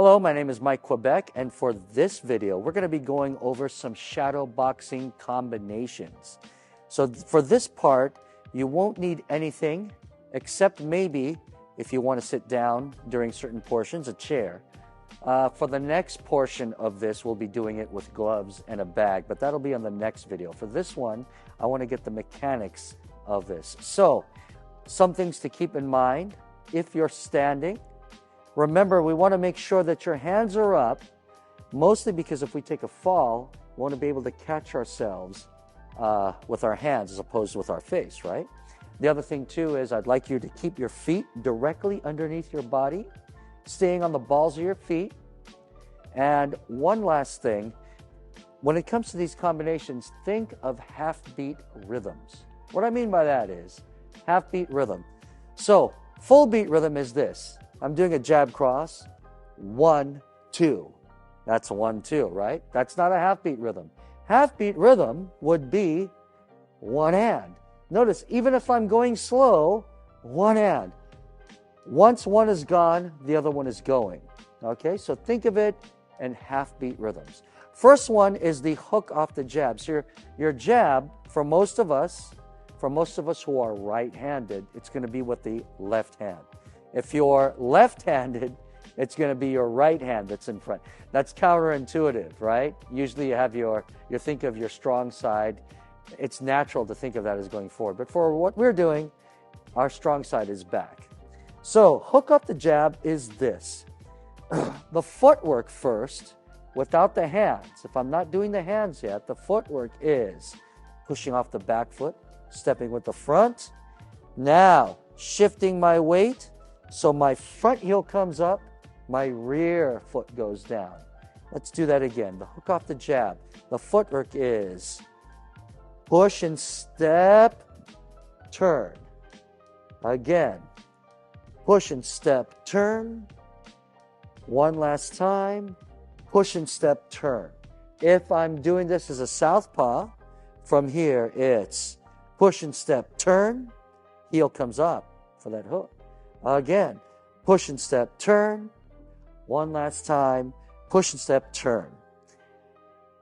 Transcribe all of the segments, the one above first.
Hello, my name is Mike Quebec, and for this video, we're going to be going over some shadow boxing combinations. So for this part, you won't need anything except maybe if you want to sit down during certain portions, a chair. For the next portion of this, we'll be doing it with gloves and a bag, but that'll be on the next video. For this one, I want to get the mechanics of this. So, some things to keep in mind if you're standing. Remember, we want to make sure that your hands are up, mostly because if we take a fall, we want to be able to catch ourselves with our hands as opposed to with our face, right? The other thing too is I'd like you to keep your feet directly underneath your body, staying on the balls of your feet. And one last thing, when it comes to these combinations, think of half-beat rhythms. What I mean by that is half-beat rhythm. So full beat rhythm is this. I'm doing a jab cross, 1, 2. That's 1, 2, right? That's not a half-beat rhythm. Half-beat rhythm would be one hand. Notice, even if I'm going slow, one hand. Once one is gone, the other one is going. Okay, so think of it in half-beat rhythms. First one is the hook off the jab. So your jab, for most of us who are right-handed, it's going to be with the left hand. If you're left-handed, it's going to be your right hand that's in front. That's counterintuitive, right? Usually you think of your strong side. It's natural to think of that as going forward. But for what we're doing, our strong side is back. So hook up the jab is this. The footwork first, without the hands. If I'm not doing the hands yet, the footwork is pushing off the back foot, stepping with the front. Now, shifting my weight. So my front heel comes up, my rear foot goes down. Let's do that again. The hook off the jab. The footwork is push and step, turn. Again, push and step, turn. One last time, push and step, turn. If I'm doing this as a southpaw, from here it's push and step, turn. Heel comes up for that hook. Again, push and step, turn. One last time, push and step, turn.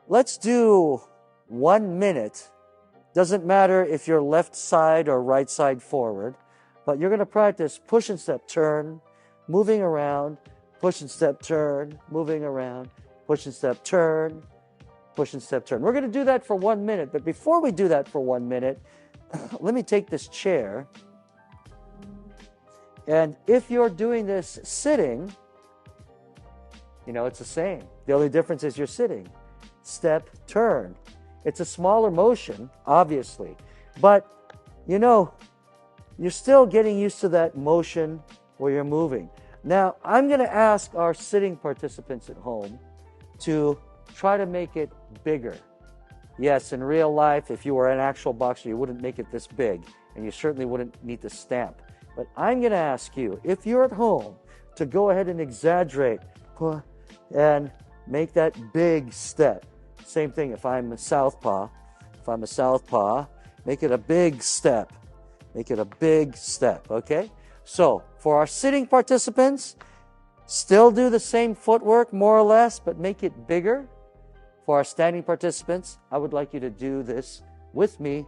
Let's do 1 minute. Doesn't matter if you're left side or right side forward, but you're going to practice push and step, turn, moving around, push and step, turn, moving around, push and step, turn, push and step, turn. We're going to do that for 1 minute, but before we do that for 1 minute, let me take this chair. And if you're doing this sitting, it's the same. The only difference is you're sitting. Step, turn. It's a smaller motion, obviously. But, you're still getting used to that motion where you're moving. Now, I'm going to ask our sitting participants at home to try to make it bigger. Yes, in real life, if you were an actual boxer, you wouldn't make it this big. And you certainly wouldn't need to stamp. But I'm going to ask you, if you're at home, to go ahead and exaggerate and make that big step. Same thing if I'm a southpaw. Make it a big step. Make it a big step, okay? So, for our sitting participants, still do the same footwork, more or less, but make it bigger. For our standing participants, I would like you to do this with me.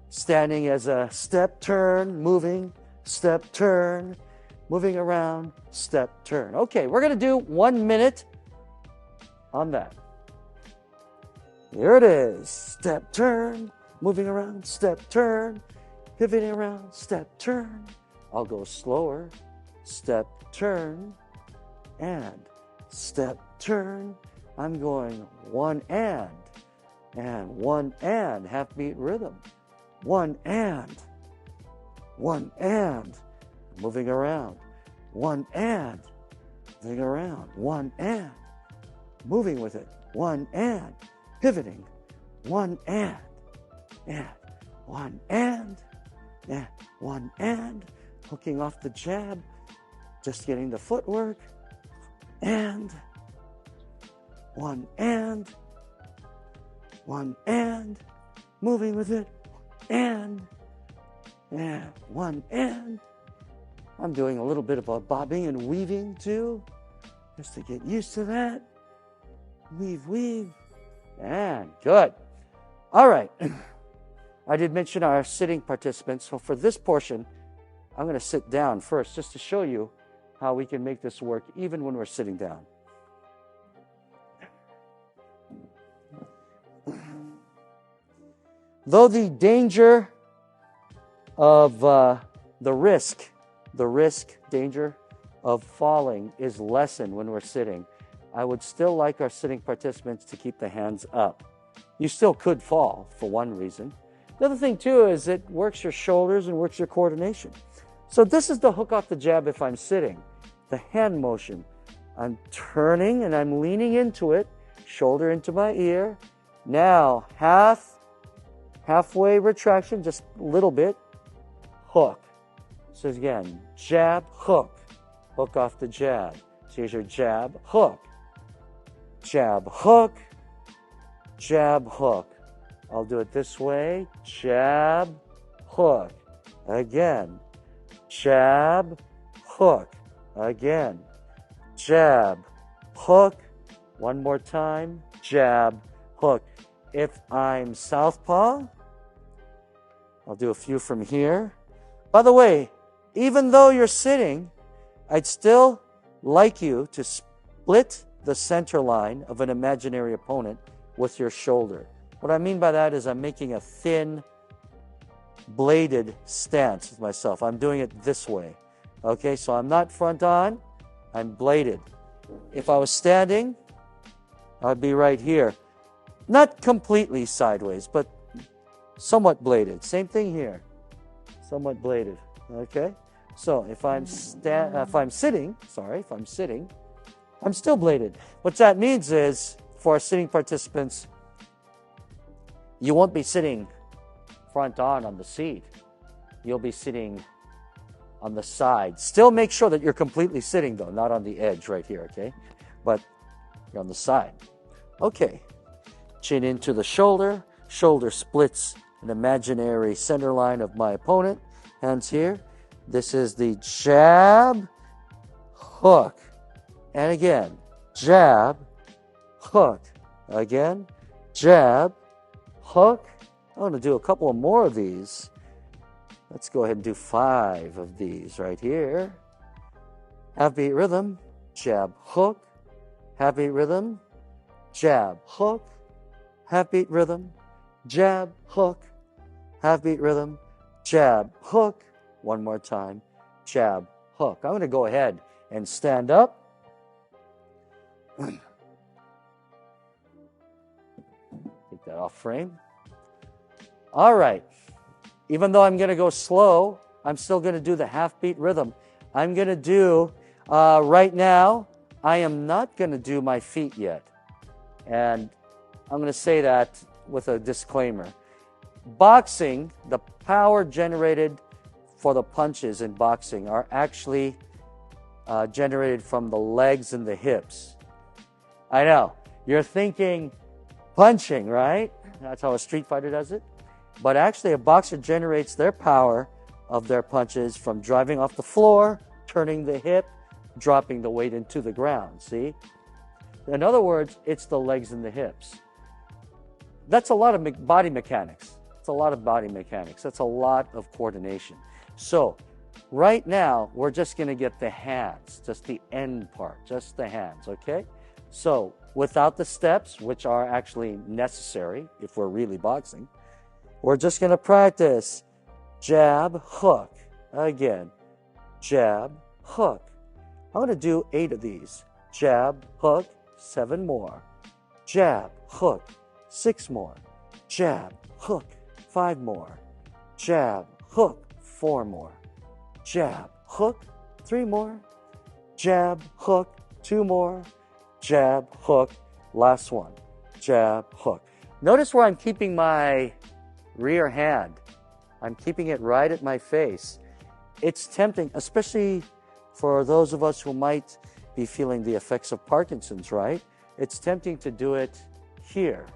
Standing as a step, turn, moving, step, turn, moving around, step, turn. Okay, we're going to do 1 minute on that. Here it is. Step, turn, moving around, step, turn, pivoting around, step, turn. I'll go slower. Step, turn, and step, turn. I'm going one and one and, half beat rhythm. One and, moving around. One and, moving around. One and, moving with it. One and, pivoting. One and one and one and, hooking off the jab, just getting the footwork. And, one and, moving with it. And one and I'm doing a little bit of a bobbing and weaving too, just to get used to that. Weave, weave, and good. All right. I did mention our sitting participants, so for this portion, I'm going to sit down first just to show you how we can make this work even when we're sitting down. Though the danger of the risk danger of falling is lessened when we're sitting, I would still like our sitting participants to keep the hands up. You still could fall for one reason. The other thing too is it works your shoulders and works your coordination. So this is the hook off the jab if I'm sitting. The hand motion. I'm turning and I'm leaning into it, shoulder into my ear. Now halfway retraction, just a little bit, hook. So again, jab, hook, hook off the jab. So here's your jab, hook, jab, hook, jab, hook. I'll do it this way, jab, hook, again, jab, hook, again, jab, hook, one more time, jab, hook. If I'm southpaw, I'll do a few from here. By the way, even though you're sitting, I'd still like you to split the center line of an imaginary opponent with your shoulder. What I mean by that is I'm making a thin, bladed stance with myself. I'm doing it this way. Okay, so I'm not front on, I'm bladed. If I was standing, I'd be right here. Not completely sideways, but somewhat bladed. Same thing here. Somewhat bladed. Okay? So if I'm sitting, I'm still bladed. What that means is, for our sitting participants, you won't be sitting front on the seat. You'll be sitting on the side. Still make sure that you're completely sitting, though, not on the edge right here, okay? But you're on the side. Okay. Chin into the shoulder. Shoulder splits an imaginary center line of my opponent. Hands here. This is the jab, hook. And again, jab, hook. Again, jab, hook. I'm going to do a couple of more of these. Let's go ahead and do 5 of these right here. Half beat rhythm, jab, hook. Half beat rhythm, jab, hook. Half beat rhythm, jab, hook. Half beat rhythm, jab, hook. One more time, jab, hook. I'm going to go ahead and stand up. Take that off frame. All right. Even though I'm going to go slow, I'm still going to do the half beat rhythm. I'm going to do, right now, I am not going to do my feet yet. And I'm going to say that with a disclaimer. Boxing, the power generated for the punches in boxing are actually generated from the legs and the hips. I know. You're thinking punching, right? That's how a street fighter does it. But actually, a boxer generates their power of their punches from driving off the floor, turning the hip, dropping the weight into the ground. See? In other words, it's the legs and the hips. That's a lot of body mechanics. It's a lot of body mechanics. That's a lot of coordination. So, right now, we're just going to get the hands, just the end part, just the hands, okay? So, without the steps, which are actually necessary if we're really boxing, we're just going to practice jab, hook. Again, jab, hook. I'm going to do 8 of these. Jab, hook, 7 more. Jab, hook, 6 more. Jab, hook, 5 more. Jab, hook, 4 more. Jab, hook, 3 more. Jab, hook, 2 more. Jab, hook, last one. Jab, hook. Notice where I'm keeping my rear hand. I'm keeping it right at my face. It's tempting, especially for those of us who might be feeling the effects of Parkinson's, right? It's tempting to do it here.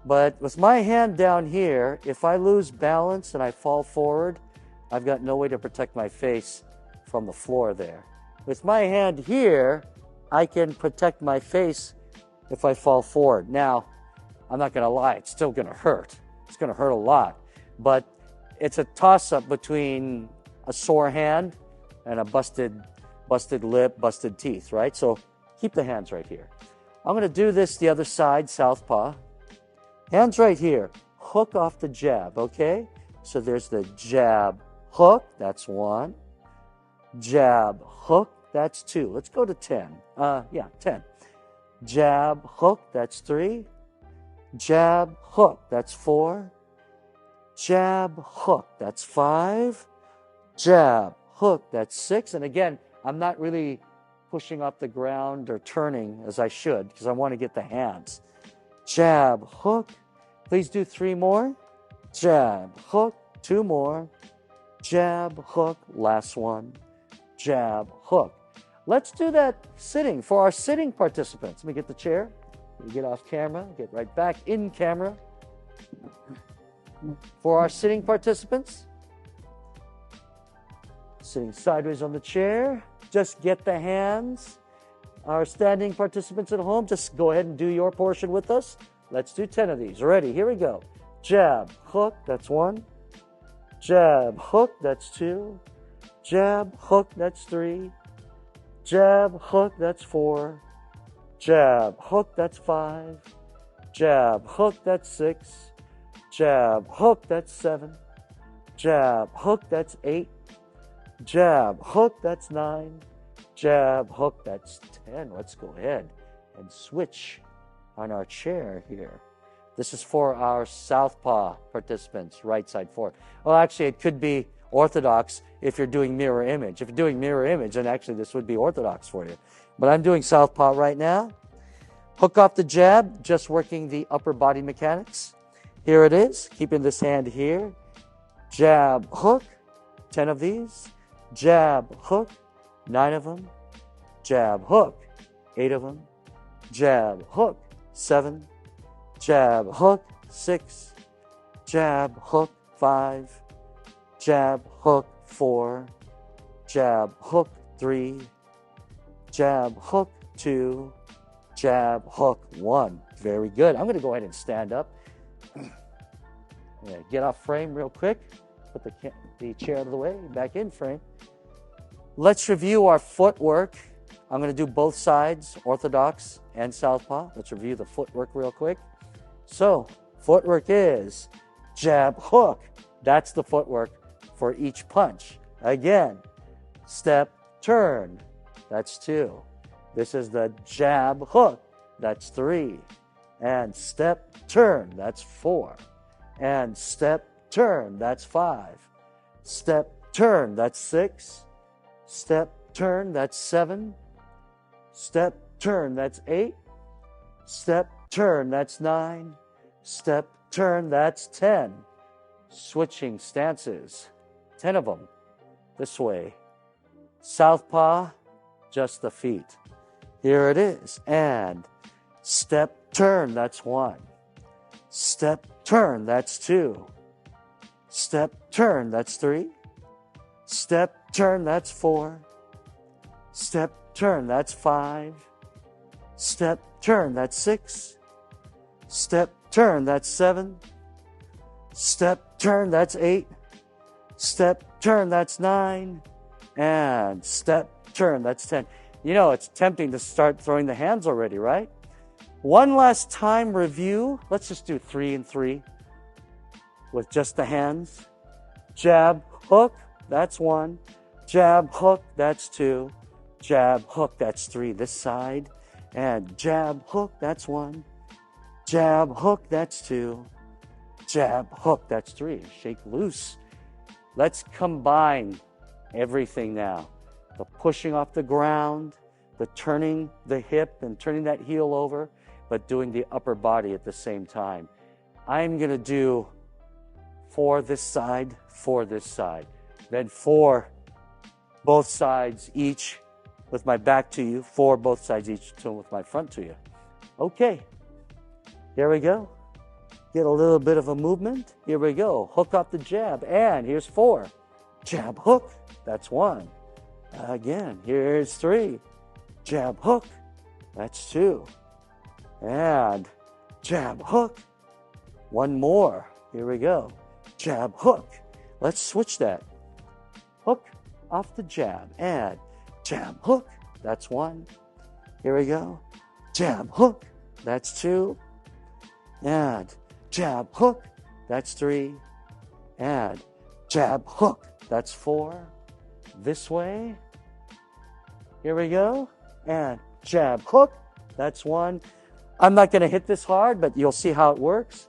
But with my hand down here, if I lose balance and I fall forward, I've got no way to protect my face from the floor there. With my hand here, I can protect my face if I fall forward. Now, I'm not going to lie, it's still going to hurt. It's going to hurt a lot. But it's a toss-up between a sore hand and a busted lip, busted teeth, right? So keep the hands right here. I'm going to do this the other side, southpaw. Hands right here. Hook off the jab, okay? So there's the jab, hook, that's 1. Jab, hook, that's 2. Let's go to 10. 10. Jab, hook, that's 3. Jab, hook, that's 4. Jab, hook, that's 5. Jab, hook, that's 6. And again, I'm not really pushing off the ground or turning as I should because I want to get the hands. Jab, hook. Please do 3 more. Jab, hook, 2 more. Jab, hook, last one. Jab, hook. Let's do that sitting for our sitting participants. Let me get the chair. Get off camera, get right back in camera. For our sitting participants, sitting sideways on the chair, just get the hands. Our standing participants at home, just go ahead and do your portion with us. Let's do 10 of these. Ready? Here we go. Jab, hook, that's 1. Jab, hook, that's 2. Jab, hook, that's 3. Jab, hook, that's 4. Jab, hook, that's 5. Jab, hook, that's 6. Jab, hook, that's 7. Jab, hook, that's 8. Jab, hook, that's 9. Jab, hook, that's 10. Let's go ahead and switch on our chair here. This is for our southpaw participants, right side forward. Well, actually, it could be orthodox if you're doing mirror image. If you're doing mirror image, then actually this would be orthodox for you. But I'm doing southpaw right now. Hook off the jab, just working the upper body mechanics. Here it is, keeping this hand here. Jab, hook, 10 of these. Jab, hook, 9 of them. Jab, hook, 8 of them. Jab, hook, 7. Jab, hook, 6. Jab, hook, 5. Jab, hook, 4. Jab, hook, 3. Jab, hook, 2. Jab, hook, 1. Very good. I'm going to go ahead and stand up. Get off frame real quick. Put the chair out of the way. Back in frame. Let's review our footwork. I'm going to do both sides, orthodox and southpaw. Let's review the footwork real quick. So, footwork is jab, hook. That's the footwork for each punch. Again, step, turn. That's 2. This is the jab, hook. That's 3. And step, turn. That's 4. And step, turn. That's 5. Step, turn. That's 6. Step, turn. That's 7. Step, turn. That's 8. Step, turn. That's 9. Step, turn. That's 10. Switching stances. 10 of them. This way. Southpaw, just the feet. Here it is. And step, turn. That's 1. Step, turn. That's 2. Step, turn. That's 3. Step, turn. That's 4. Step, turn. That's 5. Step, turn. That's 6. Step, turn. That's 7. Step, turn. That's 8. Step, turn. That's 9. And step, turn. That's 10. You know, it's tempting to start throwing the hands already, right? One last time review. Let's just do 3 and 3 with just the hands. Jab, hook, that's 1. Jab, hook, that's 2. Jab, hook, that's 3 this side. And jab, hook, that's 1. Jab, hook, that's 2. Jab, hook, that's 3. Shake loose. Let's combine everything now. The pushing off the ground, the turning the hip and turning that heel over, but doing the upper body at the same time. I'm going to do 4 this side, 4 this side. Then 4 both sides each with my back to you, 4 both sides each with my front to you. Okay, here we go. Get a little bit of a movement. Here we go. Hook off the jab. And here's 4. Jab, hook. That's 1. Again, here's 3. Jab, hook. That's 2. And jab, hook. One more. Here we go. Jab, hook. Let's switch that. Hook off the jab. And jab, hook. That's 1. Here we go. Jab, hook. That's 2. And jab, hook. That's 3. And jab, hook. That's 4. This way. Here we go. And jab, hook. That's 1. I'm not going to hit this hard, but you'll see how it works.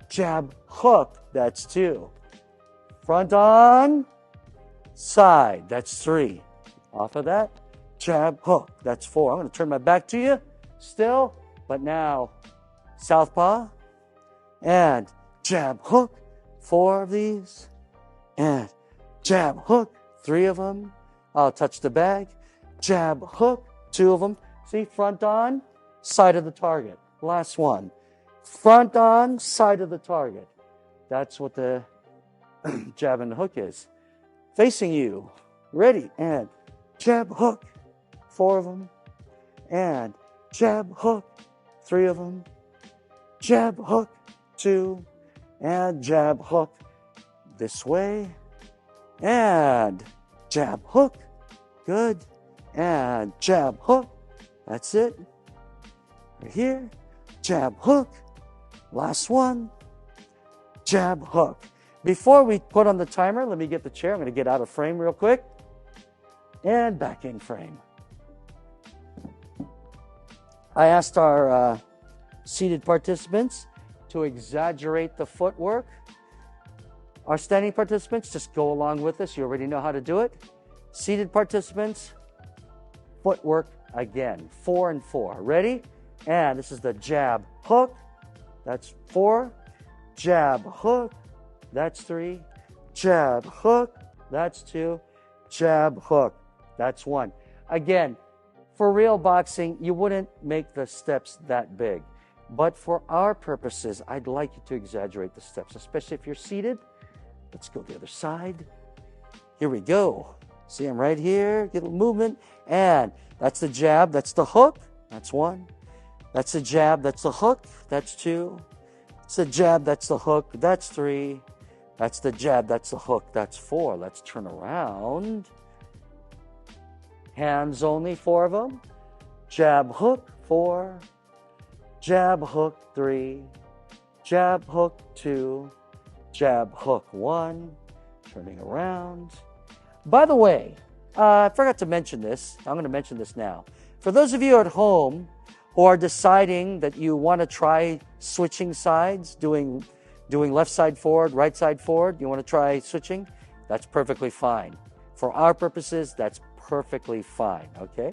Jab, hook. That's 2. Front on, side. That's 3. Off of that. Jab, hook. That's 4. I'm going to turn my back to you still, but now southpaw. And jab, hook. 4 of these. And jab, hook. 3 of them. I'll touch the bag. Jab, hook. 2 of them. See, front on, side of the target. Last one. Front on, side of the target. That's what the jab and the hook is. Facing you. Ready. And jab, hook. 4 of them. And jab, hook. 3 of them. Jab, hook. 2. And jab, hook. This way. And jab, hook. Good. And jab, hook. That's it. Right here. Jab, hook. Last one. Jab, hook. Before we put on the timer, let me get the chair. I'm going to get out of frame real quick. And back in frame. I asked our seated participants to exaggerate the footwork. Our standing participants, just go along with us. You already know how to do it. Seated participants, footwork again. 4 and 4. Ready? And this is the jab, hook. That's 4. Jab, hook. That's 3. Jab, hook. That's 2. Jab, hook. That's 1. Again, for real boxing, you wouldn't make the steps that big. But for our purposes, I'd like you to exaggerate the steps, especially if you're seated. Let's go the other side. Here we go. See, I'm right here. Get a little movement. And that's the jab. That's the hook. That's 1. That's the jab. That's the hook. That's 2. It's the jab. That's the hook. That's 3. That's the jab. That's the hook. That's 4. Let's turn around. Hands only, 4 of them. Jab, hook, 4. Jab, hook, 3. Jab, hook, 2. Jab, hook, 1. Turning around. By the way, I forgot to mention this. I'm going to mention this now. For those of you at home who are deciding that you want to try switching sides, doing left side forward, right side forward, you want to try switching, that's perfectly fine. For our purposes, that's perfectly fine, okay?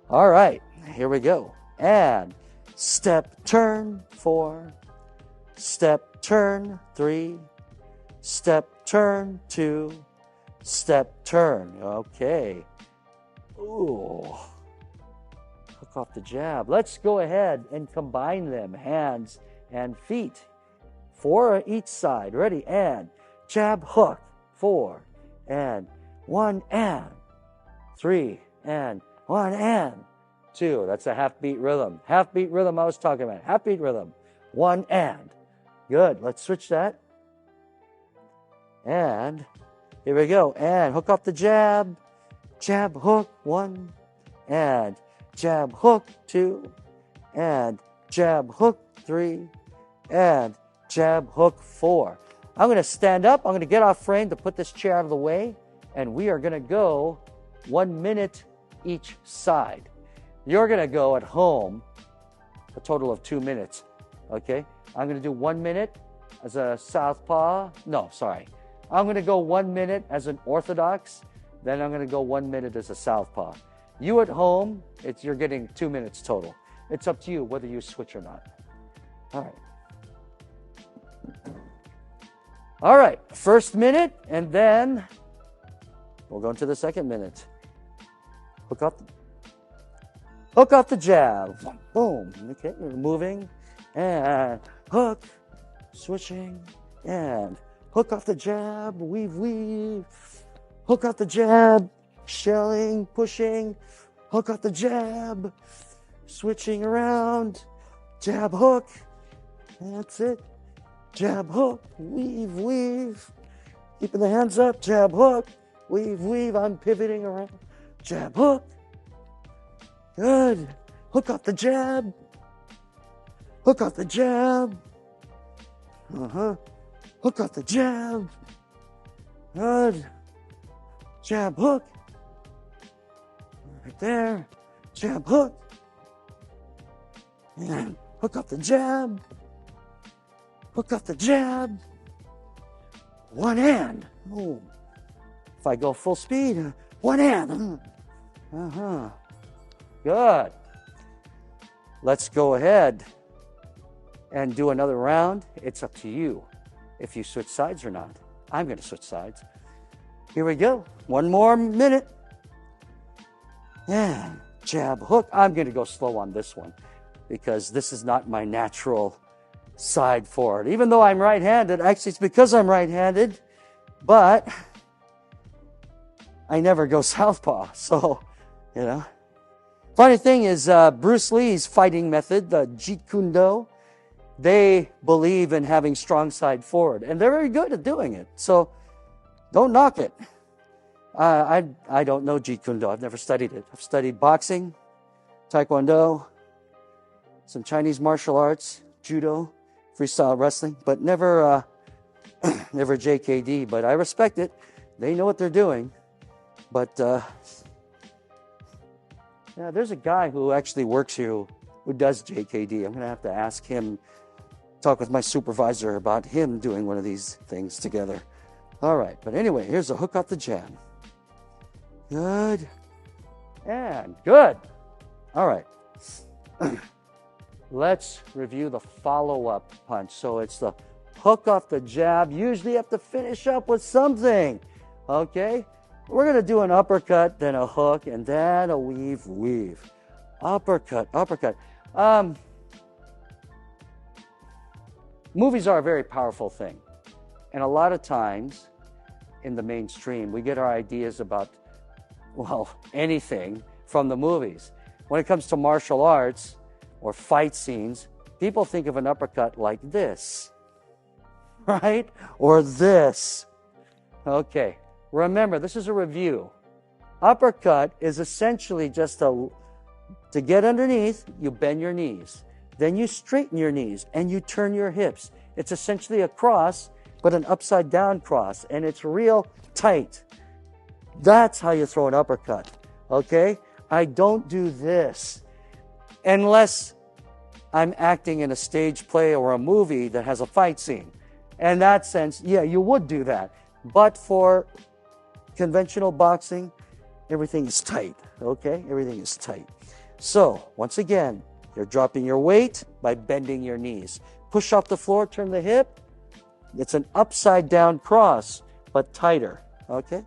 All right, here we go. And step, turn, 4. Step, turn, 3. Step, turn, 2. Step, turn. Okay. Ooh. Hook off the jab. Let's go ahead and combine them, hands and feet. 4 each side. Ready? And jab, hook. 4. And 1 and 3 and 1 and 2. That's a half beat rhythm. Half beat rhythm I was talking about. Half beat rhythm. 1 and. Good. Let's switch that. And here we go. And hook off the jab. Jab, hook. 1. And jab, hook. 2. And jab, hook. 3. And jab, hook. 4. I'm going to stand up. I'm going to get off frame to put this chair out of the way. And we are going to go 1 minute each side. You're going to go at home a total of 2 minutes. Okay? I'm going to do 1 minute as a southpaw. No, sorry. I'm going to go 1 minute as an orthodox. Then I'm going to go 1 minute as a southpaw. You at home, you're getting 2 minutes total. It's up to you whether you switch or not. All right. All right. First minute, and then we'll go into the second minute. Hook off the jab. Boom. Okay, we're moving. And hook. Switching. And hook off the jab. Weave, weave. Hook off the jab. shelling, pushing, hook off the jab, switching around, jab, hook. That's it. Jab, hook, weave, weave. Keeping the hands up, jab, hook, weave, weave. I'm pivoting around. Jab, hook. Good. Hook off the jab. Hook off the jab. Hook off the jab. Good. Jab, hook. Right there. Jab, hook. And hook off the jab. Hook off the jab. One hand. Oh. If I go full speed, one hand. Good. Let's go ahead and do another round. It's up to you if you switch sides or not. I'm going to switch sides. Here we go. One more minute. And jab, hook. I'm going to go slow on this one because this is not my natural side forward. Even though I'm right-handed, actually it's because I'm right-handed, but I never go southpaw. So, you know. Funny thing is, Bruce Lee's fighting method, the Jeet Kune Do, they believe in having strong side forward, and they're very good at doing it. So don't knock it. I don't know Jeet Kune Do. I've never studied it. I've studied boxing, taekwondo, some Chinese martial arts, judo, freestyle wrestling, but never never JKD. But I respect it. They know what they're doing. But yeah, there's a guy who actually works here who does JKD. I'm going to have to ask him, talk with my supervisor about him doing one of these things together. All right, but anyway, here's a hook off the jab. Good. And good. All right. Let's review the follow-up punch. So it's the hook off the jab. Usually you have to finish up with something. Okay? We're going to do an uppercut, then a hook, and then a weave, weave. Uppercut, uppercut. Movies are a very powerful thing. And a lot of times in the mainstream, we get our ideas about, well, anything from the movies. When it comes to martial arts or fight scenes, people think of an uppercut like this, right? Or this. Okay. Remember, this is a review. Uppercut is essentially just to get underneath, you bend your knees. Then you straighten your knees and you turn your hips. It's essentially a cross, but an upside down cross, and it's real tight. That's how you throw an uppercut, okay? I don't do this unless I'm acting in a stage play or a movie that has a fight scene. In that sense, yeah, you would do that. But for conventional boxing, everything is tight, okay? Everything is tight. So, once again, you're dropping your weight by bending your knees. Push off the floor, turn the hip. It's an upside down cross, but tighter, okay?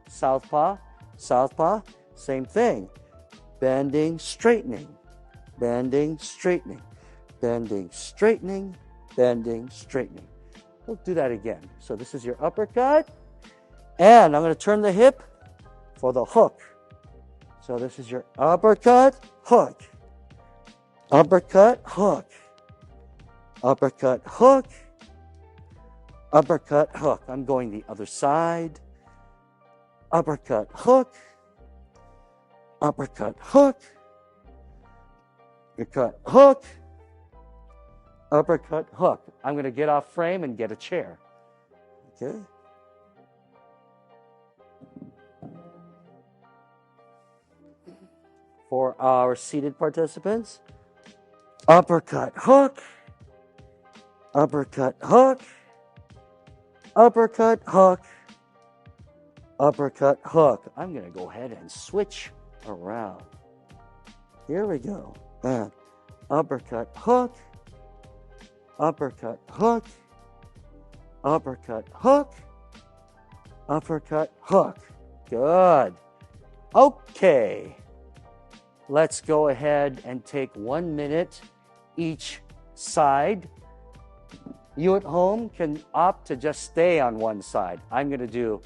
Southpaw, southpaw, same thing. Bending, straightening, bending, straightening, bending, straightening, bending, straightening. We'll do that again. So this is your uppercut. And I'm going to turn the hip for the hook. So this is your uppercut, hook. Uppercut, hook. Uppercut, hook. Uppercut, hook. I'm going the other side. Uppercut, hook. Uppercut, hook. Uppercut, hook. Uppercut, hook. I'm going to get off frame and get a chair. Okay? For our seated participants, uppercut, hook. Uppercut, hook. Uppercut, hook. Uppercut, hook. I'm going to go ahead and switch around. Here we go. Uppercut, hook. Uppercut, hook. Uppercut, hook. Uppercut, hook. Good. Okay. Let's go ahead and take 1 minute each side. You at home can opt to just stay on one side. I'm going to do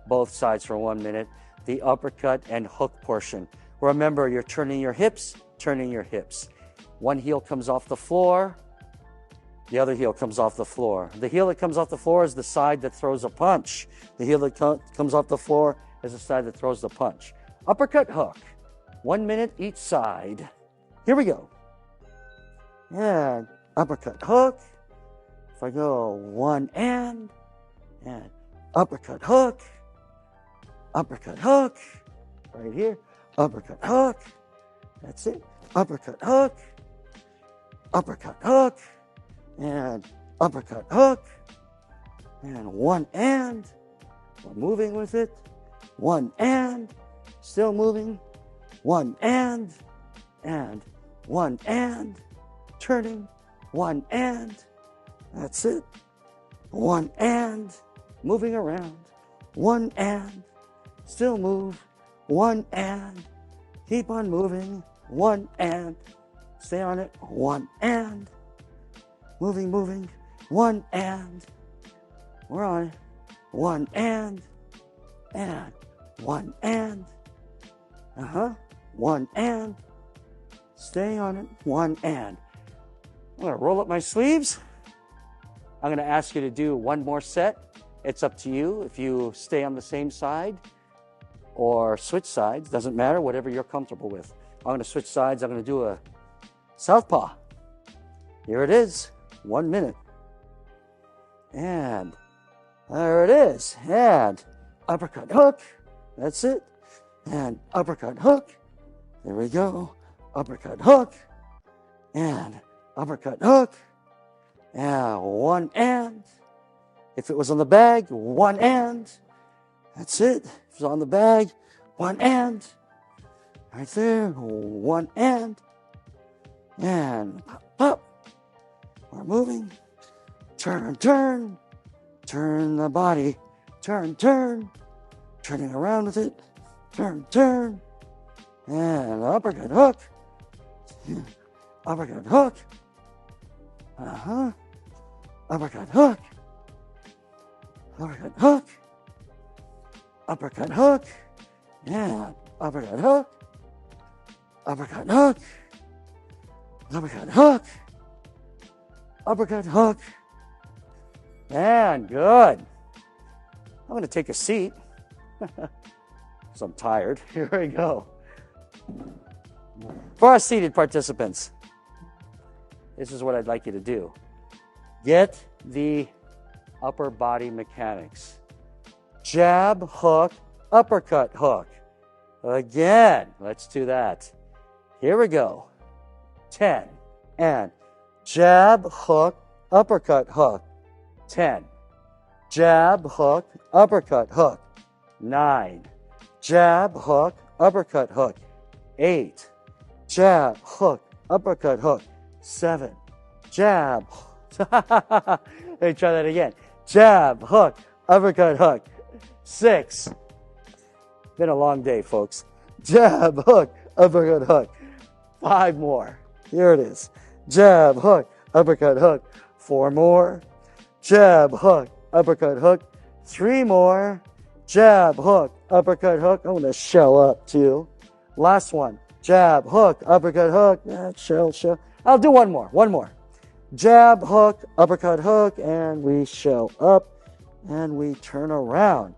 both sides for 1 minute. The uppercut and hook portion. Remember, you're turning your hips, turning your hips. One heel comes off the floor, the other heel comes off the floor. The heel that comes off the floor is the side that throws a punch. The heel that comes off the floor is the side that throws the punch. Uppercut, hook. 1 minute each side. Here we go. And uppercut, hook. If I go one and uppercut, hook. Uppercut, hook. Right here. Uppercut, hook. That's it. Uppercut, hook. Uppercut, hook. And uppercut, hook. And one and. We're moving with it. One and. Still moving. One and one and. Turning. One and. That's it. One and. Moving around. One and. Still move. One and. Keep on moving. One and. Stay on it. One and. Moving, moving. One and. We're on it. One and. And. One and. One and. Stay on it. One and. I'm going to roll up my sleeves. I'm going to ask you to do one more set. It's up to you if you stay on the same side or switch sides. Doesn't matter, whatever you're comfortable with. I'm going to switch sides. I'm going to do a southpaw. Here it is. 1 minute. And there it is. And uppercut hook. That's it. And uppercut hook. There we go. Uppercut hook. And uppercut hook. And one and. If it was on the bag, one and. That's it. If it was on the bag, one and. Right there. One and. And up. We're moving. Turn, turn. Turn the body. Turn, turn. Turning around with it. Turn, turn. And uppercut hook. Uppercut hook. Uppercut hook. Uppercut hook. Uppercut hook. Yeah. Uppercut hook. Uppercut hook. Uppercut hook. Uppercut hook. And good. I'm going to take a seat. So I'm tired. Here we go. For our seated participants, this is what I'd like you to do. Get the upper body mechanics. Jab, hook, uppercut, hook. Again, let's do that. Here we go. 10. And jab, hook, uppercut, hook. 10. Jab, hook, uppercut, hook. 9. Jab, hook, uppercut, hook. 8. Jab, hook, uppercut, hook. 7. Jab. Let me try that again. Jab, hook, uppercut, hook. 6. Been a long day, folks. Jab, hook, uppercut, hook. 5 more. Here it is. Jab, hook, uppercut, hook. 4 more. Jab, hook, uppercut, hook. 3 more. Jab, hook, uppercut, hook. I'm going to shell up too. Last one. Jab, hook, uppercut, hook. Shell. I'll do one more. One more. Jab, hook, uppercut, hook. And we shell up. And we turn around.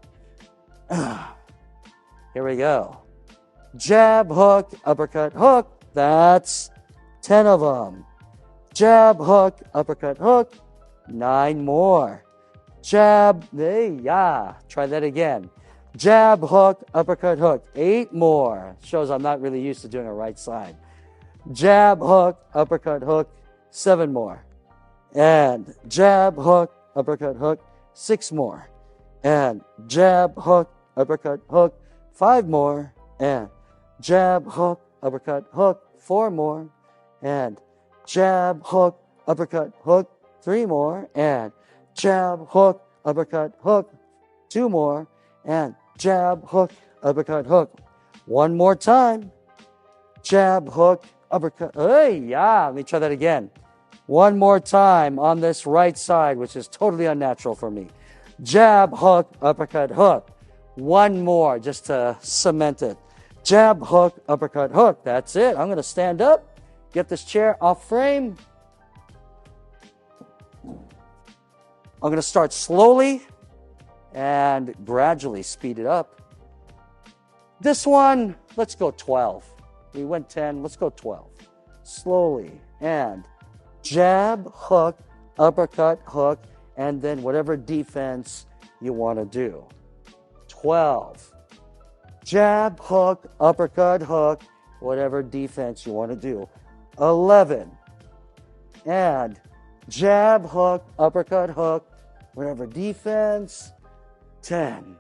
Here we go. Jab, hook, uppercut, hook. That's 10 of them. Jab, hook, uppercut, hook. 9 more. Jab, try that again. Jab, hook, uppercut, hook. 8 more. Shows I'm not really used to doing a right side. Jab, hook, uppercut, hook. 7 more. And jab, hook, uppercut, hook. 6 more. And jab, hook, uppercut, hook. 5 more. And jab, hook, uppercut, hook. 4 more. And jab, hook, uppercut, hook. 3 more. And jab, hook, uppercut, hook. 2 more. And jab, hook, uppercut, hook. 1 more time. Jab, hook, uppercut. Let me try that again. 1 more time on this right side, which is totally unnatural for me. Jab, hook, uppercut, hook. One more just to cement it. Jab, hook, uppercut, hook. That's it. I'm going to stand up, get this chair off frame. I'm going to start slowly and gradually speed it up. This one, let's go 12. We went 10, let's go 12. Slowly. And jab, hook, uppercut, hook, and then whatever defense you want to do. 12. Jab, hook, uppercut, hook, whatever defense you want to do. 11. And jab, hook, uppercut, hook, whatever defense. 10.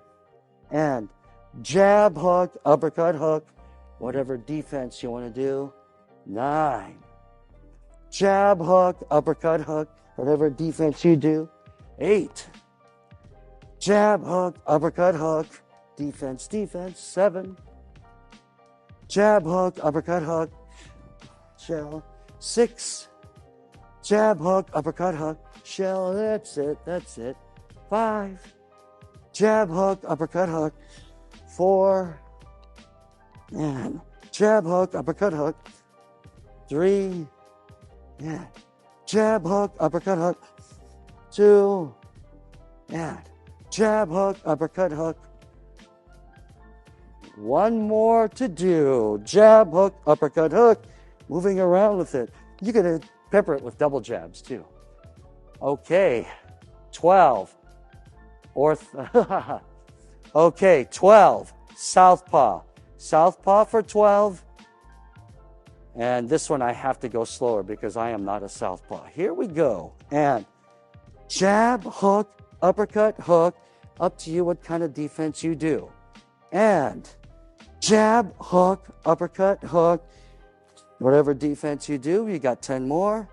And jab, hook, uppercut, hook, whatever defense you want to do. 9. Jab, hook, uppercut, hook, whatever defense you do. 8. Jab, hook, uppercut, hook, defense, defense. 7. Jab, hook, uppercut, hook, shell. 6. Jab, hook, uppercut, hook, shell. That's it, that's it. 5. Jab, hook, uppercut, hook. 4. And jab, hook, uppercut, hook. 3. And jab, hook, uppercut, hook. 2. And jab, hook, uppercut, hook. One more to do. Jab, hook, uppercut, hook. Moving around with it. You can pepper it with double jabs too. Okay, 12. Okay, 12. Southpaw. Southpaw for 12. And this one I have to go slower because I am not a southpaw. Here we go. And jab, hook, uppercut, hook. Up to you what kind of defense you do. And jab, hook, uppercut, hook. Whatever defense you do, you got 10 more.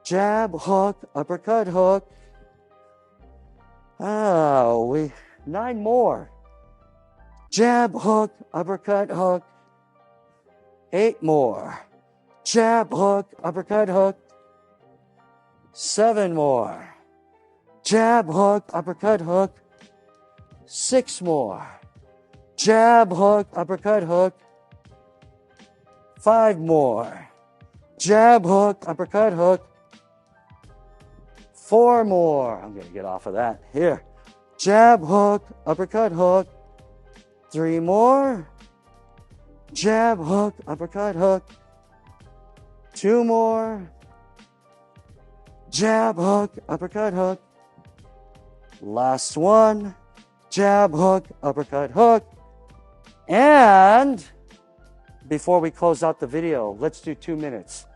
Jab, hook, uppercut, hook. 9 more. Jab, hook, uppercut, hook. 8 more. Jab, hook, uppercut, hook. 7 more. Jab, hook, uppercut, hook. 6 more. Jab, hook, uppercut, hook. 5 more. Jab, hook, uppercut, hook. 4 more. I'm going to get off of that. Here. Jab, hook, uppercut, hook. 3 more. Jab, hook, uppercut, hook. 2 more. Jab, hook, uppercut, hook. Last one. Jab, hook, uppercut, hook. And before we close out the video, let's do 2 minutes.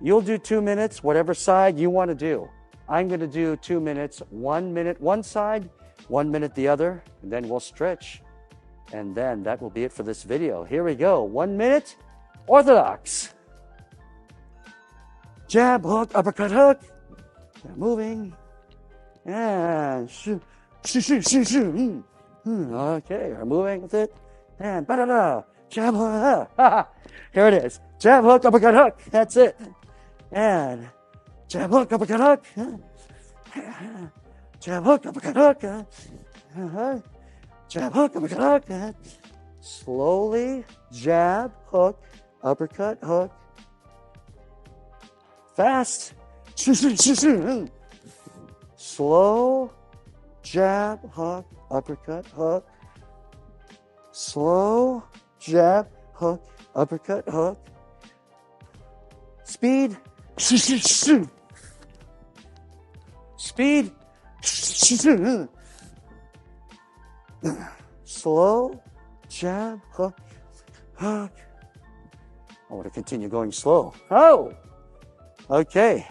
You'll do 2 minutes, whatever side you want to do. I'm going to do 2 minutes, 1 minute one side, 1 minute the other, and then we'll stretch. And then that will be it for this video. Here we go. 1 minute, orthodox. Jab, hook, uppercut, hook. Now moving. And shoot, shoot, shoot, shoot, shoot. Okay, we're moving with it. And ba-da-da. Jab, hook. Here it is. Jab, hook, uppercut, hook. That's it. And jab, hook, uppercut, hook. Jab, hook, uppercut, hook. Jab, hook, uppercut, hook. Slowly, jab, hook, uppercut, hook. Fast. Slow, jab, hook, uppercut, hook. Slow, jab, hook, uppercut, hook. Speed. Speed. Slow, jab, hook, hook. I want to continue going slow. Oh! Okay.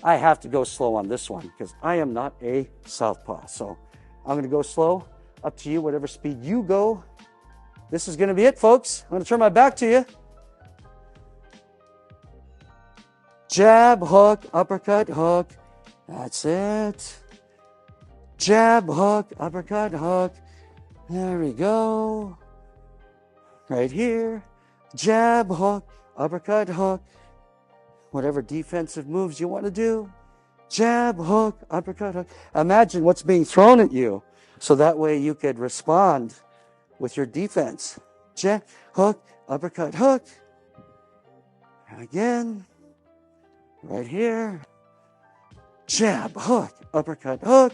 I have to go slow on this one because I am not a southpaw. So I'm going to go slow. Up to you, whatever speed you go. This is going to be it, folks. I'm going to turn my back to you. Jab, hook, uppercut, hook. That's it. Jab, hook, uppercut, hook. There we go. Right here. Jab, hook, uppercut, hook. Whatever defensive moves you want to do. jab, hook, uppercut, hook. Imagine what's being thrown at you, so that way you could respond with your defense. Jab, hook, uppercut, hook. And again, right here. Jab, hook, uppercut, hook.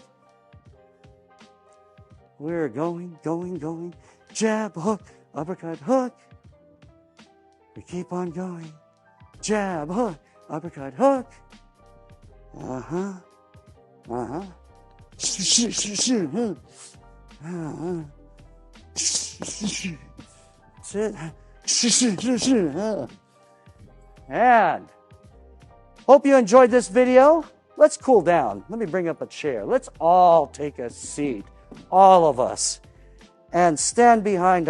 We're going. Jab, hook, uppercut, hook. We keep on going. Jab, hook, uppercut, hook. Uh-huh. Uh-huh. That's it. And hope you enjoyed this video. Let's cool down. Let me bring up a chair. Let's all take a seat, all of us, and stand behind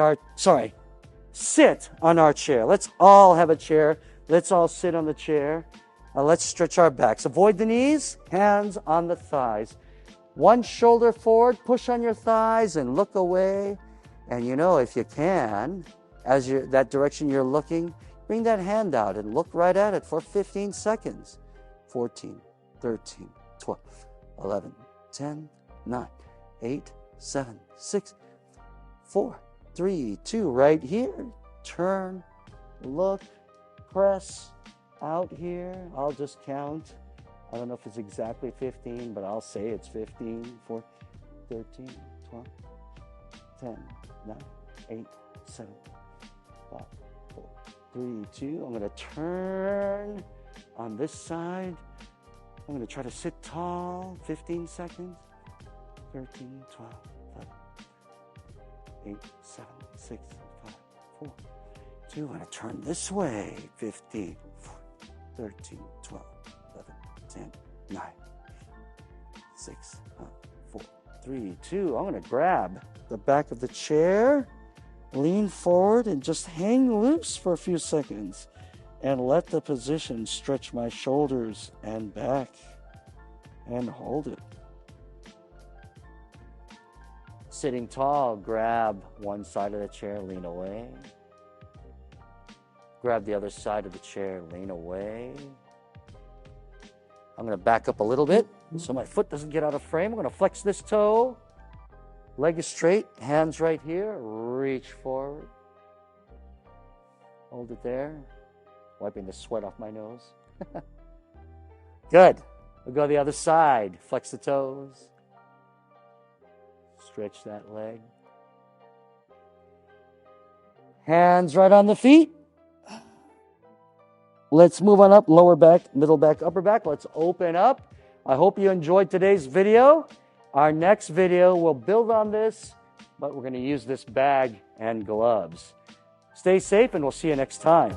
sit on our chair. Let's all have a chair. Let's all sit on the chair. Let's stretch our backs. Avoid the knees, hands on the thighs. One shoulder forward, push on your thighs and look away. And if you can, as that direction you're looking, bring that hand out and look right at it for 15 seconds. 14, 13, 12, 11, 10, 9, 8, 7, 6, 4, 3, 2, right here. Turn, look, press out here. I'll just count. I don't know if it's exactly 15, but I'll say it's 15, 4, 13, 12, 10, 9, 8, 7, 5, 4, 3, 2. I'm going to turn on this side. I'm going to try to sit tall. 15 seconds. 13, 12, 11, 8, 7, 6, 5, 4, 2. I'm going to turn this way. 15, 13, 12, 11, 10, 9, 6, 4, 3, 2. I'm going to grab the back of the chair, lean forward, and just hang loose for a few seconds. And let the position stretch my shoulders and back. And hold it. Sitting tall, grab one side of the chair, lean away. Grab the other side of the chair, lean away. I'm going to back up a little bit so my foot doesn't get out of frame. I'm going to flex this toe. Leg is straight, hands right here. Reach forward. Hold it there. Wiping the sweat off my nose. Good. We'll go the other side. Flex the toes. Stretch that leg. Hands right on the feet. Let's move on up. Lower back, middle back, upper back. Let's open up. I hope you enjoyed today's video. Our next video will build on this, but we're going to use this bag and gloves. Stay safe, and we'll see you next time.